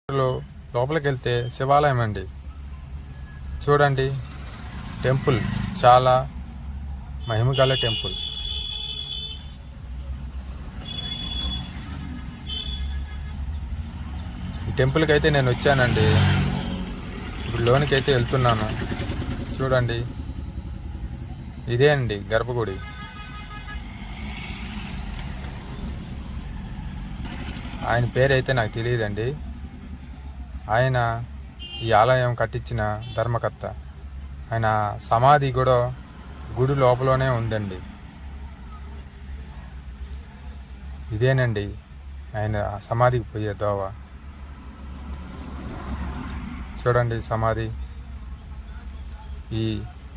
లోపలికి వెళ్తే శివాలయం అండి. చూడండి, టెంపుల్ చాలా మహిమగల టెంపుల్. ఈ టెంపుల్కి అయితే నేను వచ్చానండి. ఇప్పుడు లోనికి అయితే వెళ్తున్నాను. చూడండి, ఇదే అండి గర్భగుడి. ఆయన పేరైతే నాకు తెలియదండి. ఆయన ఈ ఆలయం కట్టించిన ధర్మకర్త. ఆయన సమాధి కూడా గుడి లోపలనే ఉందండి. ఇదేనండి ఆయన సమాధికి పోయే దోవ. చూడండి సమాధి, ఈ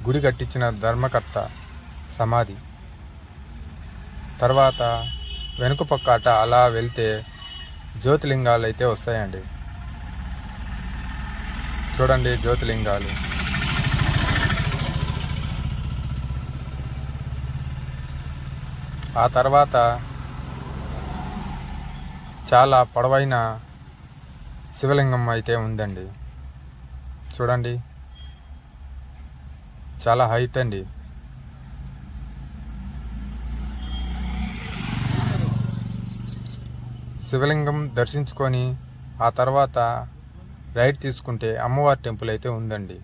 గుడి కట్టించిన ధర్మకర్త సమాధి. తర్వాత వెనుక పక్క అట అలా వెళ్తే జ్యోతిలింగాలు అయితే వస్తాయండి. చూడండి జ్యోతిలింగాలు. ఆ తర్వాత చాలా పొడవైన శివలింగం అయితే ఉందండి. చూడండి, చాలా హైట్ అండి. శివలింగం దర్శించుకొని ఆ తర్వాత రైట్ తీసుకుంటే అమ్మవారి టెంపుల్ అయితే ఉందండి.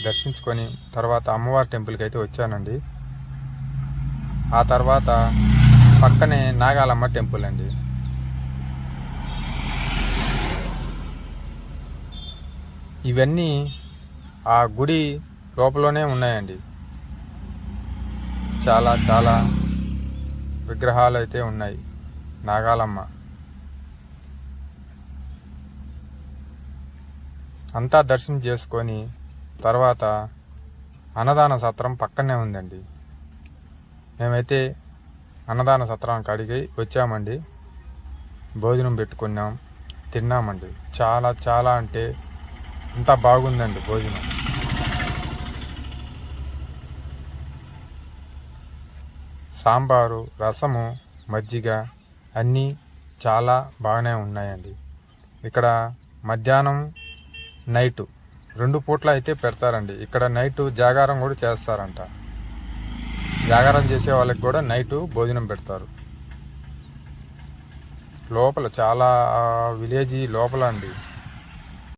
దర్శించుకొని తర్వాత అమ్మవారి టెంపుల్కి అయితే వచ్చానండి. ఆ తర్వాత పక్కనే నాగాలమ్మ టెంపుల్ అండి. ఇవన్నీ ఆ గుడి లోపలనే ఉన్నాయండి. చాలా చాలా విగ్రహాలు అయితే ఉన్నాయి. నాగాలమ్మ అంతా దర్శనం చేసుకొని తర్వాత అన్నదాన సత్రం పక్కనే ఉందండి. మేమైతే అన్నదాన సత్రం కాడికి వచ్చామండి. భోజనం పెట్టుకున్నాం, తిన్నామండి. చాలా చాలా అంటే అంతా బాగుందండి భోజనం. సాంబారు, రసము, మజ్జిగ అన్నీ చాలా బాగానే ఉన్నాయండి. ఇక్కడ మధ్యాహ్నం నైటు 2 పూట్ల అయితే పెడతారండి. ఇక్కడ నైటు జాగారం కూడా చేస్తారంట. జాగారం చేసే వాళ్ళకి కూడా నైటు భోజనం పెడతారు. లోపల చాలా విలేజీ లోపల అండి.